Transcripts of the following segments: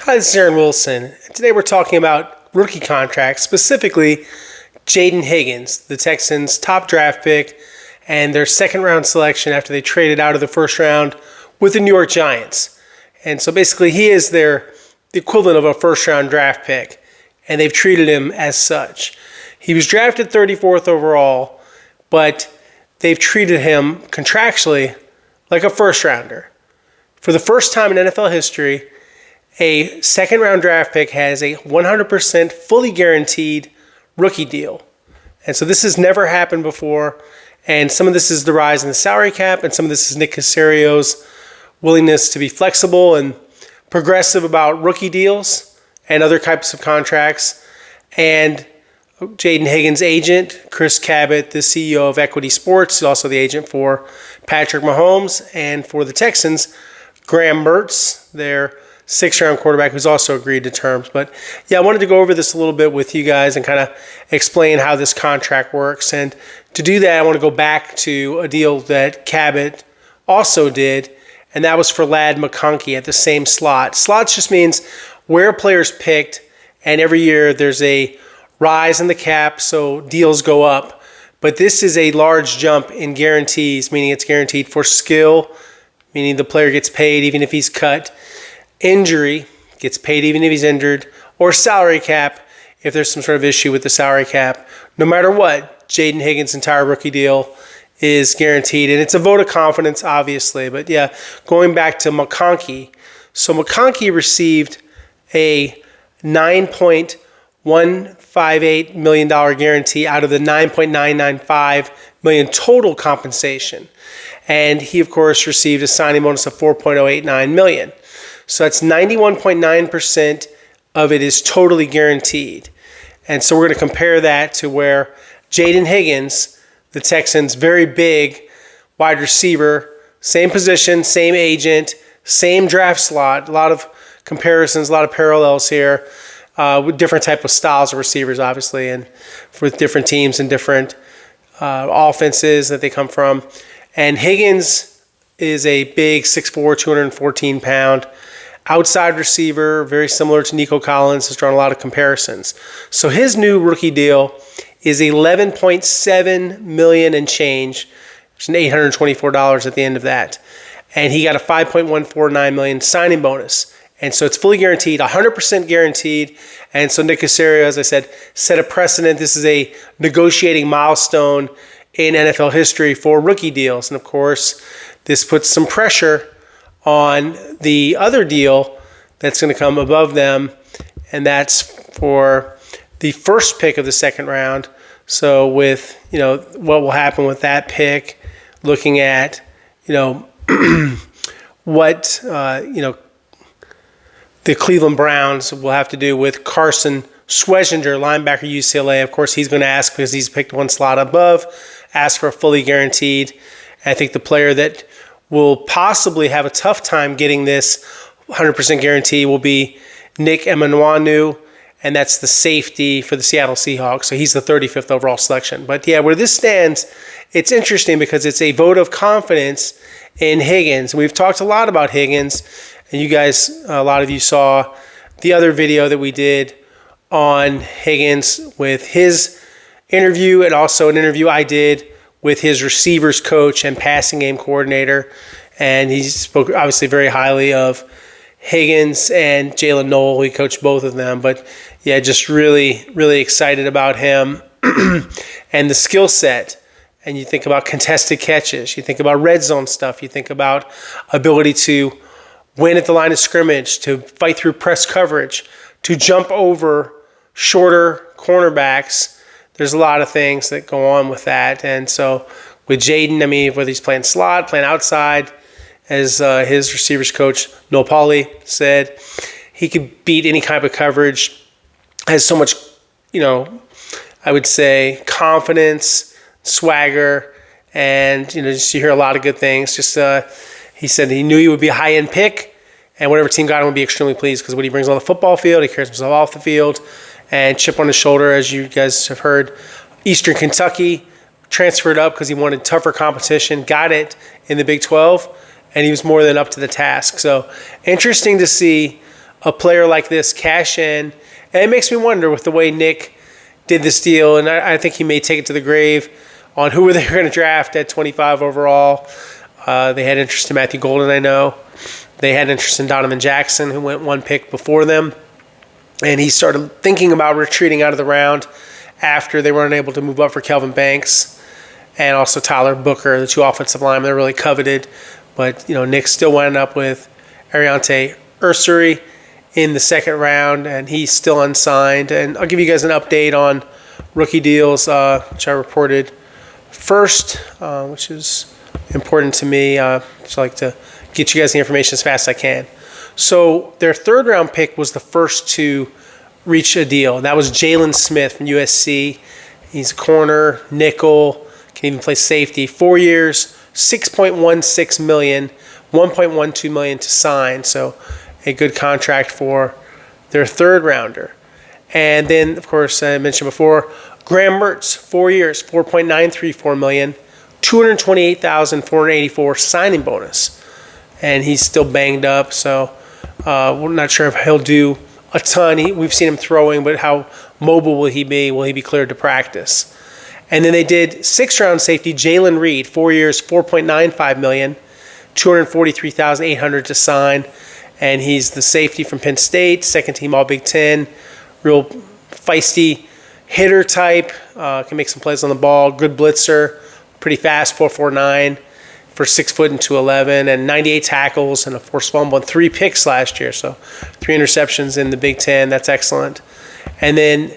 Hi, this is Aaron Wilson. Today we're talking about rookie contracts, specifically Jayden Higgins, the Texans' top draft pick, and their second-round selection after they traded out of the first round with the New York Giants. And so basically he is the equivalent of a first-round draft pick, and they've treated him as such. He was drafted 34th overall, but they've treated him contractually like a first-rounder. For the first time in NFL history, a second-round draft pick has a 100% fully guaranteed rookie deal. And so this has never happened before. And some of this is the rise in the salary cap, and some of this is Nick Caserio's willingness to be flexible and progressive about rookie deals and other types of contracts. And Jayden Higgins' agent, Chris Cabott, the CEO of Equity Sports, is also the agent for Patrick Mahomes, and for the Texans, Graham Mertz, their sixth-round quarterback, who's also agreed to terms. But yeah, I wanted to go over this a little bit with you guys and kind of explain how this contract works. And to do that, I want to go back to a deal that Cabot also did, and that was for Ladd McConkey at the same slot. Slots just means where a player's picked, and every year there's a rise in the cap, so deals go up. But this is a large jump in guarantees, meaning it's guaranteed for skill, meaning the player gets paid even if he's cut. Injury, gets paid even if he's injured, or salary cap if there's some sort of issue with the salary cap. No matter what, Jayden Higgins' entire rookie deal is guaranteed, and it's a vote of confidence, obviously. But yeah, going back to McConkey. So McConkey received a $9.158 million guarantee out of the $9.995 million total compensation. And he, of course, received a signing bonus of $4.089 million. So that's 91.9% of it is totally guaranteed. And so we're going to compare that to where Jayden Higgins, the Texans' very big wide receiver, same position, same agent, same draft slot, a lot of comparisons, a lot of parallels here, with different type of styles of receivers, obviously, and with different teams and different offenses that they come from. And Higgins is a big 6'4", 214-pound outside receiver, very similar to Nico Collins, has drawn a lot of comparisons. So his new rookie deal is $11.7 million and change. There's an $824 at the end of that. And he got a $5.149 million signing bonus. And so it's fully guaranteed, 100% guaranteed. And so Nick Caserio, as I said, set a precedent. This is a negotiating milestone in NFL history for rookie deals. And of course, this puts some pressure on the other deal that's going to come above them, and that's for the first pick of the second round. So with, what will happen with that pick, looking at, what, the Cleveland Browns will have to do with Carson Schwezinger, linebacker, UCLA. Of course, he's going to ask, because he's picked one slot above, ask for a fully guaranteed. And I think the player that will possibly have a tough time getting this 100% guarantee will be Nick Emenwanu, and that's the safety for the Seattle Seahawks. So he's the 35th overall selection. But yeah, where this stands, it's interesting because it's a vote of confidence in Higgins. We've talked a lot about Higgins, and you guys, a lot of you saw the other video that we did on Higgins with his interview, and also an interview I did with his receivers coach and passing game coordinator. And he spoke obviously very highly of Higgins and Jalen Noel. He coached both of them. But yeah, just really, really excited about him and the skill set. And you think about contested catches. You think about red zone stuff. You think about ability to win at the line of scrimmage, to fight through press coverage, to jump over shorter cornerbacks. There's a lot of things that go on with that. And so with Jayden, whether he's playing slot, playing outside, as his receivers coach, Noel Pauly, said, he could beat any type of coverage, has so much, I would say, confidence, swagger, and, just you hear a lot of good things. Just he said he knew he would be a high-end pick, and whatever team got him would be extremely pleased because what he brings on the football field, he carries himself off the field, and chip on his shoulder, as you guys have heard. Eastern Kentucky transferred up because he wanted tougher competition, got it in the Big 12, and he was more than up to the task. So interesting to see a player like this cash in. And it makes me wonder with the way Nick did this deal, and I think he may take it to the grave, on who they were going to draft at 25 overall. They had interest in Matthew Golden, I know. They had interest in Donovan Jackson, who went one pick before them. And he started thinking about retreating out of the round after they weren't able to move up for Kelvin Banks and also Tyler Booker, the two offensive linemen they're really coveted. But, Nick still wound up with Ariante Ursary in the second round, and he's still unsigned. And I'll give you guys an update on rookie deals, which I reported first, which is important to me. Just like to get you guys the information as fast as I can. So their third round pick was the first to reach a deal. That was Jalen Smith from USC. He's a corner, nickel, can even play safety. 4 years, $6.16 million, $1.12 million to sign. So a good contract for their third rounder. And then, of course, I mentioned before, Graham Mertz, 4 years, $4.934 million, $228,484 signing bonus. And he's still banged up, so we're not sure if he'll do a ton. We've seen him throwing, but how mobile will he be? Will he be cleared to practice? And then they did sixth-round safety Jalen Reed, 4 years, $4.95 million, $243,800 to sign. And he's the safety from Penn State, second team All Big Ten, real feisty hitter type, can make some plays on the ball, good blitzer, pretty fast, 4.49 for 6 foot and 211, and 98 tackles and a forced fumble and 3 picks last year. So 3 interceptions in the Big Ten. That's excellent. And then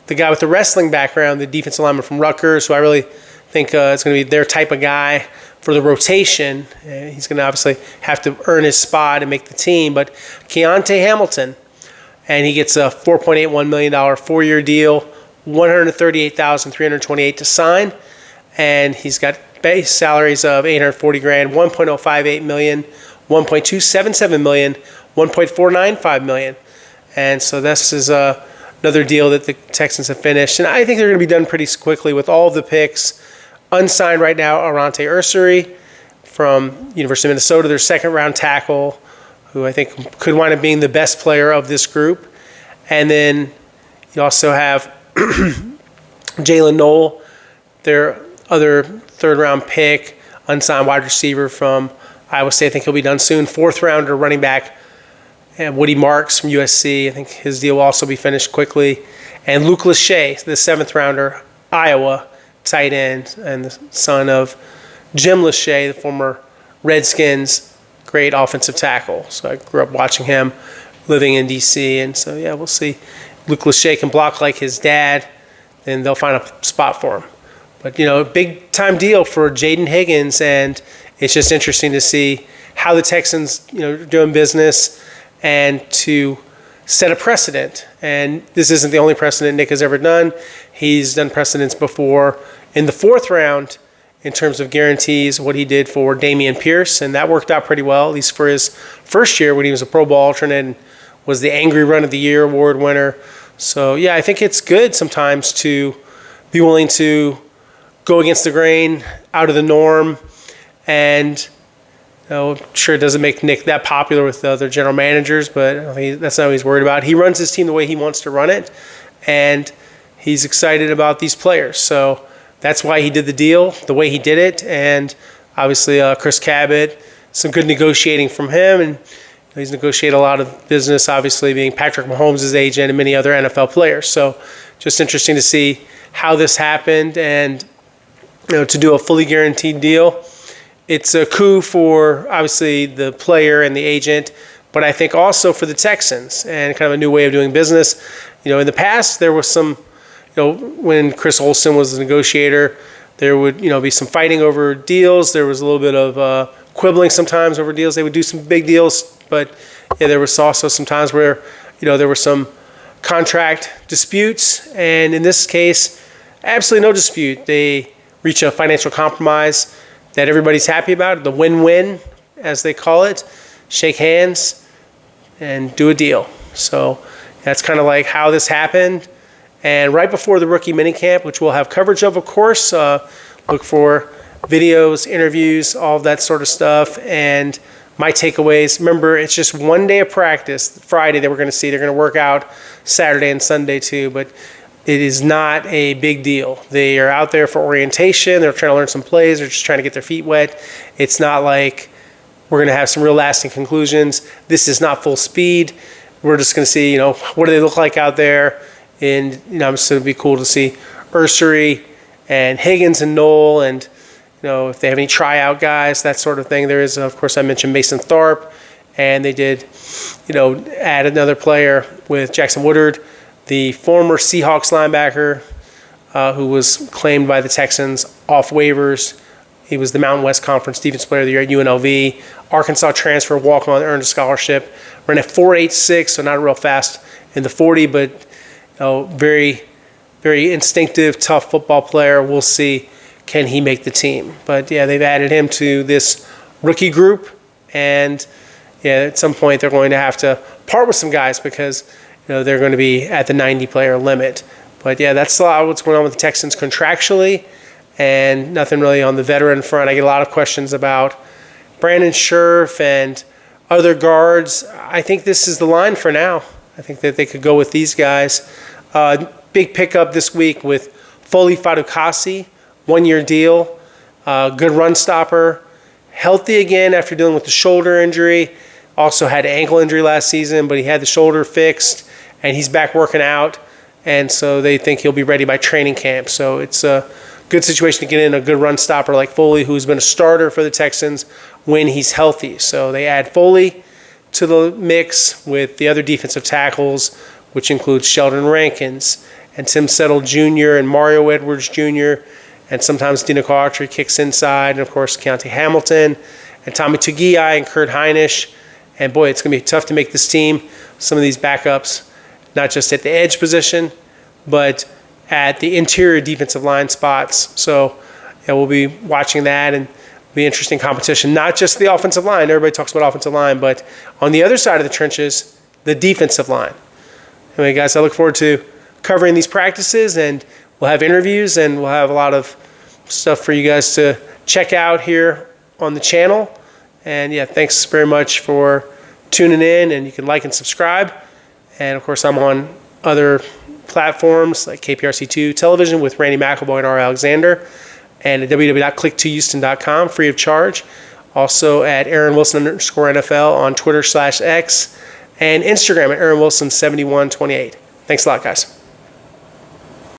the guy with the wrestling background, the defensive lineman from Rutgers, who I really think is going to be their type of guy for the rotation. He's going to obviously have to earn his spot and make the team. But Keontae Hamilton, and he gets a $4.81 million 4-year deal, $138,328 to sign, and he's got base salaries of $840,000, $1.058 million, $1.277 million, $1.495 million, and so this is another deal that the Texans have finished, and I think they're going to be done pretty quickly with all of the picks. Unsigned right now, Ariante Ursary from University of Minnesota, their second-round tackle, who I think could wind up being the best player of this group. And then you also have Jalen Noel, their other third-round pick, unsigned wide receiver from Iowa State. I think he'll be done soon. Fourth-rounder running back, Woody Marks from USC. I think his deal will also be finished quickly. And Luke Lachey, the seventh-rounder, Iowa tight end, and the son of Jim Lachey, the former Redskins great offensive tackle. So I grew up watching him living in D.C., and so, yeah, we'll see. Luke Lachey can block like his dad, then they'll find a spot for him. But, big-time deal for Jayden Higgins, and it's just interesting to see how the Texans, are doing business and to set a precedent. And this isn't the only precedent Nick has ever done. He's done precedents before in the fourth round in terms of guarantees, what he did for Dameon Pierce, and that worked out pretty well, at least for his first year when he was a Pro Bowl alternate and was the Angry Run of the Year award winner. So, yeah, I think it's good sometimes to be willing to go against the grain, out of the norm, and I'm sure it doesn't make Nick that popular with the other general managers, but that's not what he's worried about. He runs his team the way he wants to run it, and he's excited about these players. So that's why he did the deal, the way he did it, and obviously Chris Cabott, some good negotiating from him, and he's negotiated a lot of business, obviously being Patrick Mahomes' agent and many other NFL players. So just interesting to see how this happened, and to do a fully guaranteed deal. It's a coup for, obviously, the player and the agent, but I think also for the Texans and kind of a new way of doing business. In the past, there was some, when Chris Olsen was the negotiator, there would, be some fighting over deals. There was a little bit of quibbling sometimes over deals. They would do some big deals, but there was also some times where, there were some contract disputes. And in this case, absolutely no dispute. They reach a financial compromise that everybody's happy about, the win-win, as they call it, shake hands and do a deal. So that's kind of like how this happened. And right before the rookie minicamp, which we'll have coverage of course, look for videos, interviews, all of that sort of stuff. And my takeaways, remember, it's just one day of practice, Friday, that we're going to see. They're going to work out Saturday and Sunday too, but it is not a big deal. They are out there for orientation. They're trying to learn some plays. They're just trying to get their feet wet. It's not like we're going to have some real lasting conclusions. This is not full speed. We're just going to see, what do they look like out there? And, so it'd be cool to see Ursery and Higgins and Knoll, and, if they have any tryout guys, that sort of thing. There is, of course, I mentioned Mason Tharp, and they did, add another player with Jackson Woodard, the former Seahawks linebacker who was claimed by the Texans off waivers. He was the Mountain West Conference Defensive Player of the Year at UNLV. Arkansas transfer, walk-on, earned a scholarship. Ran at 4.86, so not real fast in the 40, but very, very instinctive, tough football player. We'll see, can he make the team? But, yeah, they've added him to this rookie group, and, at some point they're going to have to part with some guys because they're going to be at the 90-player limit. But, yeah, that's a lot of what's going on with the Texans contractually, and nothing really on the veteran front. I get a lot of questions about Brandon Scherf and other guards. I think this is the line for now. I think that they could go with these guys. Big pickup this week with Foley Fadukasi, one-year deal, good run stopper, healthy again after dealing with the shoulder injury. Also had an ankle injury last season, but he had the shoulder fixed, and he's back working out. And so they think he'll be ready by training camp. So it's a good situation to get in a good run stopper like Foley, who's been a starter for the Texans when he's healthy. So they add Foley to the mix with the other defensive tackles, which includes Sheldon Rankins and Tim Settle Jr. and Mario Edwards Jr. And sometimes Dino Autry kicks inside. And, of course, Keontae Hamilton and Tommy Togiai and Kurt Heinisch. And, boy, it's going to be tough to make this team. Some of these backups, not just at the edge position, but at the interior defensive line spots. So we'll be watching that, and it'll be interesting competition. Not just the offensive line. Everybody talks about offensive line, but on the other side of the trenches, the defensive line. Anyway, guys, I look forward to covering these practices, and we'll have interviews, and we'll have a lot of stuff for you guys to check out here on the channel. And, thanks very much for tuning in, and you can like and subscribe. And, of course, I'm on other platforms like KPRC2 Television with Randy McElboy and R. Alexander, and at www.click2houston.com, free of charge. Also at Aaron_Wilson_NFL on Twitter/X, and Instagram at AaronWilson7128. Thanks a lot, guys.